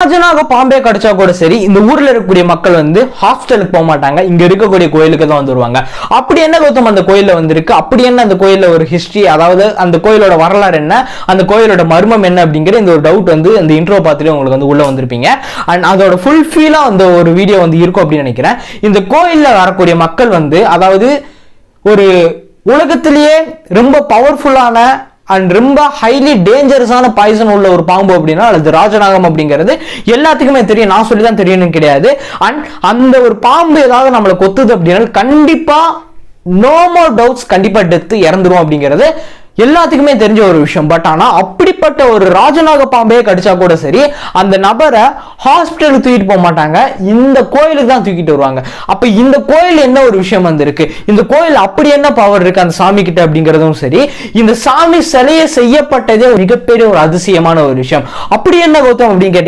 ராஜநாக பாம்பே கடிச்சா கூட சரி இந்த ஊர்ல இருக்கக்கூடிய மக்கள் வந்து ஹாஸ்டலுக்கு போக மாட்டாங்க, இங்க இருக்கக்கூடிய கோயிலுக்கு தான் வந்துருவாங்க. அப்படி என்ன கௌதம் அந்த கோயில்ல வந்திருக்கு, அப்படி என்ன அந்த கோயில்ல ஒரு ஹிஸ்டரி, அதாவது அந்த கோயிலோட வரலாறு என்ன, அந்த கோயிலோட மர்மம் என்ன அப்படிங்கிற இந்த ஒரு டவுட் வந்து இந்த இன்ட்ரோ பார்த்துட்டு உங்களுக்கு வந்து உள்ள வந்திருப்பீங்க. அண்ட் அதோட ஃபுல்ஃபீலா அந்த ஒரு வீடியோ வந்து இருக்கும் அப்படின்னு நினைக்கிறேன். இந்த கோயில்ல வரக்கூடிய மக்கள் வந்து அதாவது ஒரு உலகத்திலேயே ரொம்ப பவர்ஃபுல்லான அண்ட் ரொம்ப ஹைலி டேஞ்சரஸான பாய்சன் உள்ள ஒரு பாம்பு அப்படின்னா அது ராஜநாகம் அப்படிங்கிறது எல்லாத்துக்குமே தெரியும். நான் சொல்லி தான் தெரியணும் கிடையாது. அண்ட் அந்த ஒரு பாம்பு ஏதாவது நம்மளை கொத்துது அப்படின்னா கண்டிப்பா நோ மோர் டவுட்ஸ், கண்டிப்பா டெத், இறந்துரும் அப்படிங்கிறது எல்லாத்துக்குமே தெரிஞ்ச ஒரு விஷயம். பட் ஆனா அப்படிப்பட்ட ஒரு ராஜநாக பாம்பே கடிச்சா கூட சரி அந்த நபரை ஹாஸ்பிட்டலுக்கு தூக்கிட்டு போக மாட்டாங்க, இந்த கோயிலுக்கு தான் தூக்கிட்டு வருவாங்க. அப்ப இந்த கோயில் என்ன ஒரு விஷயம் வந்திருக்கு, இந்த கோயில் அப்படி என்ன பவர் இருக்கு அந்த சாமி கிட்ட அப்படிங்கிறதும் சரி, இந்த சாமி சிலையை செய்யப்பட்டதே மிகப்பெரிய ஒரு அதிசயமான ஒரு விஷயம். அப்படி என்ன கௌதம் அப்படின்னு கேட்டீங்க